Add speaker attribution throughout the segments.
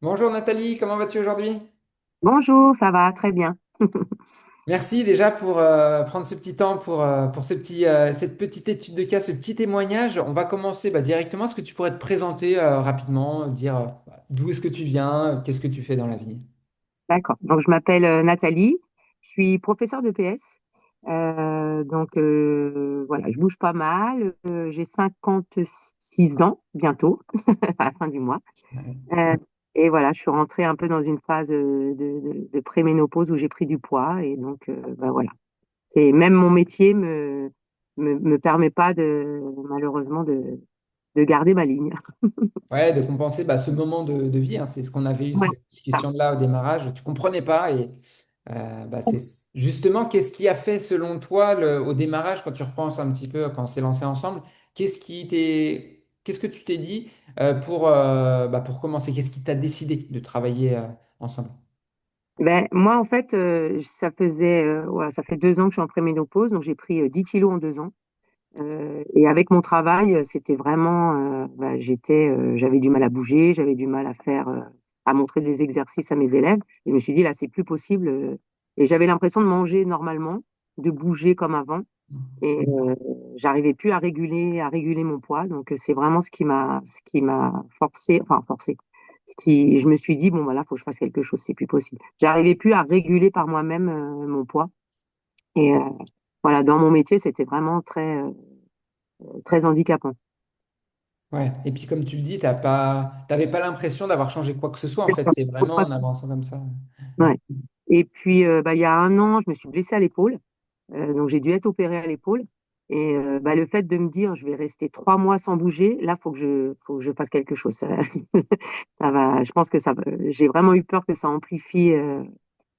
Speaker 1: Bonjour Nathalie, comment vas-tu aujourd'hui?
Speaker 2: Bonjour, ça va très bien.
Speaker 1: Merci déjà pour prendre ce petit temps pour cette petite étude de cas, ce petit témoignage. On va commencer directement. Est-ce que tu pourrais te présenter rapidement, dire d'où est-ce que tu viens, qu'est-ce que tu fais dans la vie?
Speaker 2: D'accord. Donc, je m'appelle Nathalie, je suis professeure de PS. Voilà, je bouge pas mal. J'ai 56 ans bientôt, à la fin du mois.
Speaker 1: Ouais.
Speaker 2: Euh, et voilà, je suis rentrée un peu dans une phase de préménopause où j'ai pris du poids. Et donc, voilà. C'est, même mon métier me permet pas malheureusement, de garder ma ligne.
Speaker 1: Ouais, de compenser ce moment de vie, hein. C'est ce qu'on avait eu
Speaker 2: Ouais,
Speaker 1: cette discussion-là au démarrage. Tu comprenais pas et c'est justement qu'est-ce qui a fait selon toi au démarrage quand tu repenses un petit peu quand on s'est lancé ensemble, qu'est-ce que tu t'es dit pour commencer? Qu'est-ce qui t'a décidé de travailler ensemble?
Speaker 2: ben, moi, en fait, ça fait 2 ans que je suis en préménopause, donc j'ai pris 10 kilos en 2 ans. Et avec mon travail, c'était vraiment, j'avais du mal à bouger, j'avais du mal à montrer des exercices à mes élèves. Et je me suis dit, là, c'est plus possible. Et j'avais l'impression de manger normalement, de bouger comme avant. Et j'arrivais plus à réguler mon poids. Donc, c'est vraiment ce qui m'a forcé. Je me suis dit, bon, voilà, faut que je fasse quelque chose, c'est plus possible. J'arrivais plus à réguler par moi-même mon poids. Et voilà, dans mon métier, c'était vraiment très handicapant.
Speaker 1: Ouais, et puis comme tu le dis, t'avais pas l'impression d'avoir changé quoi que ce soit en fait, c'est vraiment en avançant comme ça.
Speaker 2: Ouais. Et puis, il y a un an, je me suis blessée à l'épaule. Donc, j'ai dû être opérée à l'épaule. Et le fait de me dire, je vais rester 3 mois sans bouger, là, faut que je fasse quelque chose. Ça, ça va, je pense que j'ai vraiment eu peur que ça amplifie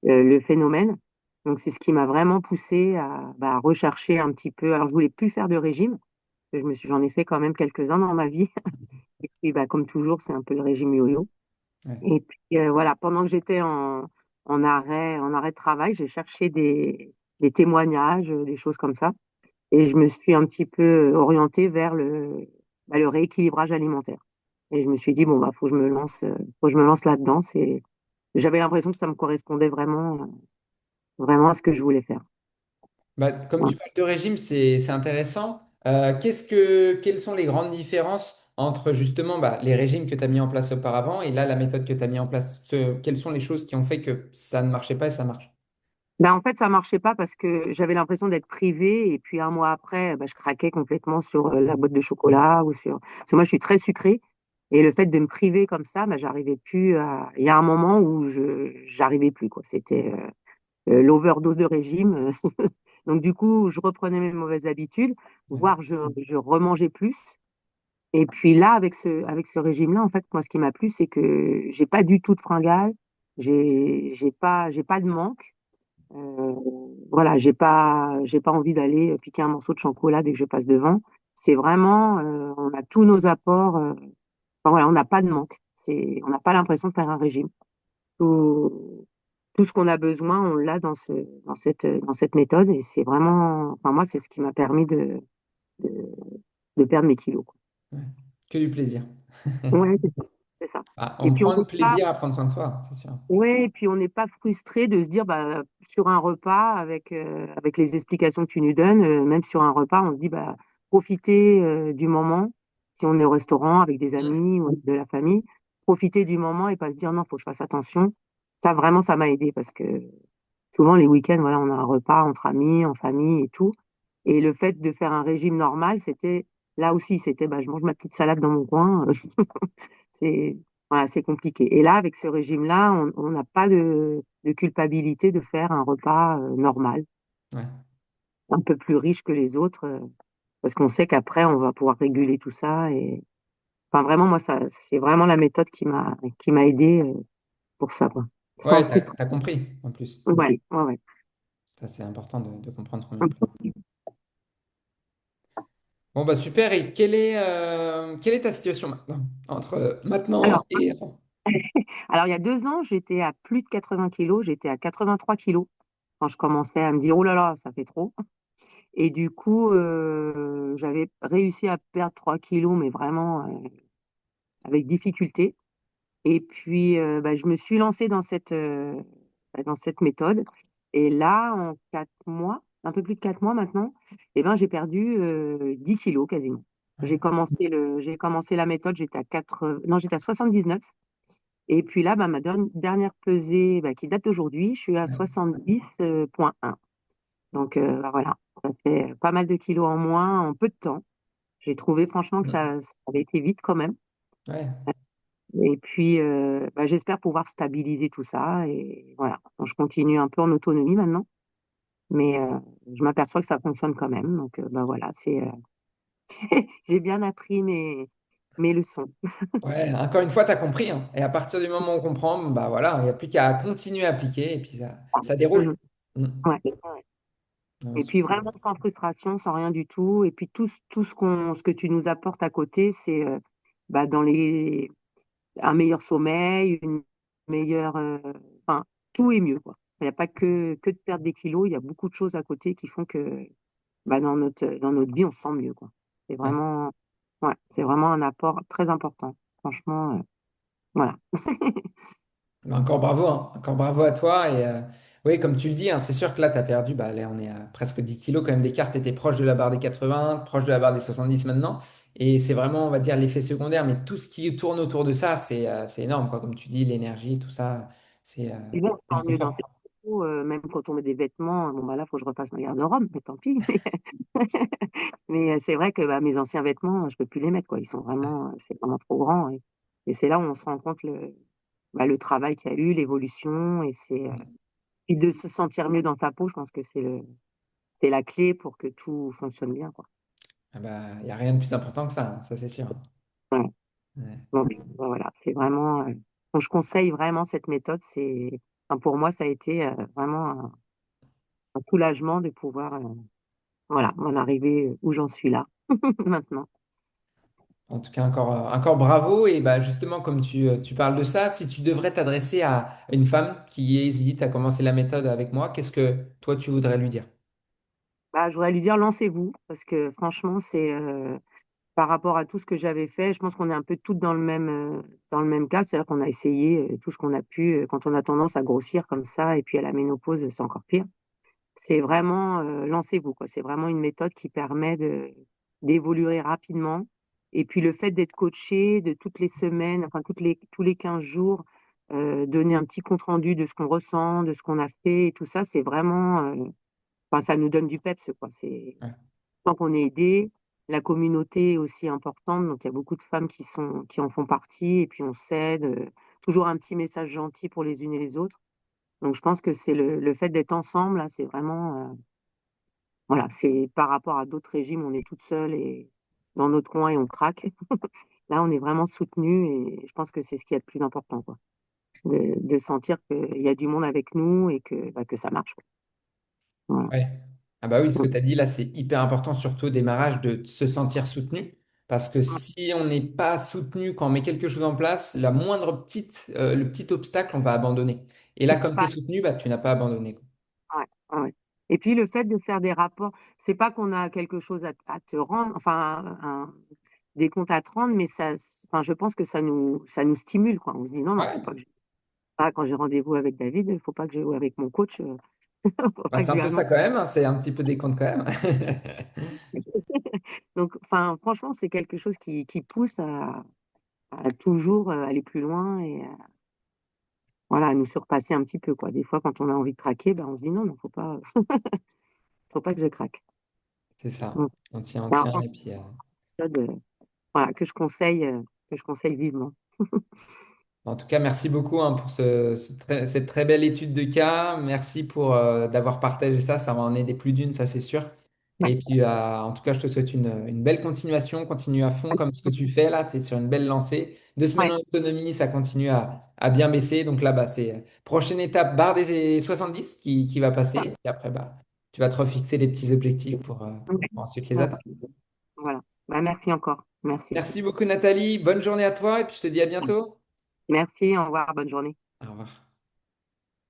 Speaker 2: le phénomène. Donc, c'est ce qui m'a vraiment poussée à rechercher un petit peu. Alors, je voulais plus faire de régime. J'en ai fait quand même quelques-uns dans ma vie. Et puis, comme toujours, c'est un peu le régime yo-yo.
Speaker 1: Ouais.
Speaker 2: Et puis, voilà, pendant que j'étais en arrêt de travail, j'ai cherché des témoignages, des choses comme ça. Et je me suis un petit peu orientée vers le rééquilibrage alimentaire. Et je me suis dit, bon, faut que je me lance, là-dedans. J'avais l'impression que ça me correspondait vraiment à ce que je voulais faire.
Speaker 1: Comme
Speaker 2: Voilà.
Speaker 1: tu parles de régime, c'est intéressant. Quelles sont les grandes différences entre justement les régimes que tu as mis en place auparavant et là la méthode que tu as mis en place? Quelles sont les choses qui ont fait que ça ne marchait pas et ça marche?
Speaker 2: En fait, ça marchait pas parce que j'avais l'impression d'être privée. Et puis, un mois après, je craquais complètement sur la boîte de chocolat parce que moi, je suis très sucrée. Et le fait de me priver comme ça, j'arrivais plus à. Il y a un moment où j'arrivais plus, quoi. C'était l'overdose de régime. Donc, du coup, je reprenais mes mauvaises habitudes,
Speaker 1: Ouais.
Speaker 2: voire je remangeais plus. Et puis là, avec ce régime-là, en fait, moi, ce qui m'a plu, c'est que j'ai pas du tout de fringales, j'ai pas de manque. Euh, voilà, j'ai pas envie d'aller piquer un morceau de chocolat dès que je passe devant. C'est vraiment, on a tous nos apports. Enfin, voilà, on n'a pas de manque. On n'a pas l'impression de faire un régime. Tout ce qu'on a besoin, on l'a dans cette méthode. Et c'est vraiment, enfin, moi, c'est ce qui m'a permis de, de perdre mes kilos, quoi.
Speaker 1: Ouais. Que du plaisir.
Speaker 2: Ouais, c'est ça. C'est ça. Et
Speaker 1: On
Speaker 2: puis, on
Speaker 1: prend
Speaker 2: n'est
Speaker 1: de
Speaker 2: pas,
Speaker 1: plaisir à prendre soin de soi, c'est sûr.
Speaker 2: ouais, et puis on n'est pas frustré de se dire, sur un repas, avec les explications que tu nous donnes, même sur un repas, on se dit, profiter du moment, si on est au restaurant avec des
Speaker 1: Mm.
Speaker 2: amis ou de la famille, profiter du moment et pas se dire, non, faut que je fasse attention. Ça, vraiment, ça m'a aidé parce que souvent, les week-ends, voilà, on a un repas entre amis, en famille et tout. Et le fait de faire un régime normal, là aussi, je mange ma petite salade dans mon coin. C'est, voilà, c'est compliqué. Et là, avec ce régime-là, on n'a pas de culpabilité de faire un repas normal,
Speaker 1: Ouais.
Speaker 2: un peu plus riche que les autres, parce qu'on sait qu'après, on va pouvoir réguler tout ça. Et enfin, vraiment, moi, c'est vraiment la méthode qui m'a aidé pour ça, quoi. Sans
Speaker 1: Ouais,
Speaker 2: frustration.
Speaker 1: t'as compris en plus.
Speaker 2: Ouais, ouais, ouais.
Speaker 1: Ça, c'est important de comprendre ce qu'on met en place. Bon, super. Et quelle est ta situation maintenant? Entre maintenant
Speaker 2: Alors,
Speaker 1: et...
Speaker 2: alors, il y a 2 ans, j'étais à plus de 80 kilos, j'étais à 83 kilos quand je commençais à me dire, oh là là, ça fait trop. Et du coup, j'avais réussi à perdre 3 kilos, mais vraiment avec difficulté. Et puis, je me suis lancée dans cette méthode. Et là, en 4 mois, un peu plus de 4 mois maintenant, eh ben, j'ai perdu 10 kilos quasiment.
Speaker 1: Ouais,
Speaker 2: J'ai commencé la méthode, j'étais à 4, non, j'étais à 79. Et puis là, ma dernière pesée, qui date d'aujourd'hui, je suis à
Speaker 1: ouais,
Speaker 2: 70,1. Donc voilà, ça fait pas mal de kilos en moins en peu de temps. J'ai trouvé franchement que
Speaker 1: mm,
Speaker 2: ça avait été vite quand même.
Speaker 1: ouais.
Speaker 2: Et puis, j'espère pouvoir stabiliser tout ça. Et voilà, donc, je continue un peu en autonomie maintenant, mais je m'aperçois que ça fonctionne quand même. Donc, voilà, j'ai bien appris mes leçons.
Speaker 1: Ouais, encore une fois, tu as compris, hein. Et à partir du moment où on comprend, bah voilà, il n'y a plus qu'à continuer à appliquer et puis ça déroule.
Speaker 2: Mhm.
Speaker 1: Mm.
Speaker 2: Ouais.
Speaker 1: Non,
Speaker 2: Et puis
Speaker 1: super.
Speaker 2: vraiment sans frustration, sans rien du tout. Et puis tout ce que tu nous apportes à côté, c'est dans un meilleur sommeil, une meilleure, enfin, tout est mieux, quoi. Il n'y a pas que de perdre des kilos, il y a beaucoup de choses à côté qui font que dans notre vie, on se sent mieux, quoi. C'est
Speaker 1: Ouais.
Speaker 2: vraiment, ouais, c'est vraiment un apport très important. Franchement, voilà.
Speaker 1: Bah, encore bravo, hein. Encore bravo à toi. Et oui, comme tu le dis, hein, c'est sûr que là, tu as perdu. Bah, là, on est à presque 10 kilos quand même d'écart. Tu étais proche de la barre des 80, proche de la barre des 70 maintenant. Et c'est vraiment, on va dire, l'effet secondaire. Mais tout ce qui tourne autour de ça, c'est énorme, quoi. Comme tu dis, l'énergie, tout ça,
Speaker 2: Et bon,
Speaker 1: c'est du
Speaker 2: tant mieux dans
Speaker 1: confort.
Speaker 2: cette peau, même quand on met des vêtements, bon, là, faut que je repasse ma garde-robe, mais tant pis. Mais c'est vrai que mes anciens vêtements, je peux plus les mettre, quoi. C'est vraiment trop grand. Et c'est là où on se rend compte le travail qu'il y a eu, l'évolution, et puis de se sentir mieux dans sa peau, je pense que c'est la clé pour que tout fonctionne bien, quoi.
Speaker 1: Ah bah, il n'y a rien de plus important que ça, hein, ça c'est sûr.
Speaker 2: Ouais.
Speaker 1: Ouais.
Speaker 2: Donc, voilà, c'est vraiment. Donc, je conseille vraiment cette méthode. Enfin, pour moi, ça a été vraiment un soulagement de pouvoir, voilà, en arriver où j'en suis là maintenant.
Speaker 1: En tout cas, encore bravo. Et bah, justement, comme tu parles de ça, si tu devrais t'adresser à une femme qui hésite à commencer la méthode avec moi, qu'est-ce que toi, tu voudrais lui dire?
Speaker 2: Je voudrais lui dire, lancez-vous, parce que franchement, c'est par rapport à tout ce que j'avais fait, je pense qu'on est un peu toutes dans le même cas, c'est-à-dire qu'on a essayé tout ce qu'on a pu, quand on a tendance à grossir comme ça, et puis à la ménopause, c'est encore pire. C'est vraiment, lancez-vous, quoi. C'est vraiment une méthode qui permet d'évoluer rapidement. Et puis le fait d'être coaché de toutes les semaines, enfin tous les 15 jours, donner un petit compte rendu de ce qu'on ressent, de ce qu'on a fait, et tout ça, c'est vraiment, enfin, ça nous donne du peps, quoi.
Speaker 1: Ouais,
Speaker 2: Tant qu'on est aidé, la communauté est aussi importante, donc il y a beaucoup de femmes qui en font partie, et puis on s'aide, toujours un petit message gentil pour les unes et les autres. Donc je pense que c'est le fait d'être ensemble, là, c'est vraiment, voilà, c'est par rapport à d'autres régimes, on est toutes seules et dans notre coin et on craque. Là, on est vraiment soutenus et je pense que c'est ce qui est le plus important, quoi. De sentir qu'il y a du monde avec nous et que ça marche, quoi. Voilà.
Speaker 1: ouais. Ah bah oui, ce que
Speaker 2: Donc,
Speaker 1: tu as dit là, c'est hyper important, surtout au démarrage, de se sentir soutenu. Parce que si on n'est pas soutenu quand on met quelque chose en place, le petit obstacle, on va abandonner. Et là, comme tu es
Speaker 2: ouais,
Speaker 1: soutenu, bah, tu n'as pas abandonné, quoi.
Speaker 2: ouais, ouais. Et puis le fait de faire des rapports, c'est pas qu'on a quelque chose à te rendre, enfin des comptes à te rendre, mais enfin, je pense que ça nous stimule, quoi. On se dit non, non, faut
Speaker 1: Ouais,
Speaker 2: pas que quand j'ai rendez-vous avec David, il faut pas que je joue avec mon coach, faut
Speaker 1: bah,
Speaker 2: pas que
Speaker 1: c'est
Speaker 2: je
Speaker 1: un
Speaker 2: lui
Speaker 1: peu ça
Speaker 2: annonce.
Speaker 1: quand même, hein, c'est un petit peu des comptes quand même.
Speaker 2: Donc, enfin, franchement, c'est quelque chose qui pousse à toujours aller plus loin et voilà, à nous surpasser un petit peu, quoi. Des fois, quand on a envie de craquer, on se dit non, non, faut pas que je craque.
Speaker 1: C'est ça.
Speaker 2: Donc,
Speaker 1: On tient.
Speaker 2: franchement,
Speaker 1: Et puis,
Speaker 2: c'est une méthode, voilà, que je conseille vivement.
Speaker 1: en tout cas, merci beaucoup hein, pour cette très belle étude de cas. Merci pour d'avoir partagé ça. Ça va en aider plus d'une, ça c'est sûr.
Speaker 2: Ouais,
Speaker 1: Et puis, en tout cas, je te souhaite une belle continuation. Continue à fond comme ce que tu fais là. Tu es sur une belle lancée. 2 semaines
Speaker 2: ouais,
Speaker 1: en autonomie, ça continue à bien baisser. Donc là, bah, c'est prochaine étape, barre des 70 qui va passer. Et après, bah, tu vas te refixer des petits objectifs
Speaker 2: ouais,
Speaker 1: pour ensuite les
Speaker 2: ouais.
Speaker 1: atteindre.
Speaker 2: Voilà. Merci encore. Merci.
Speaker 1: Merci beaucoup, Nathalie. Bonne journée à toi et puis je te dis à bientôt.
Speaker 2: Merci, au revoir, bonne journée.
Speaker 1: Au revoir.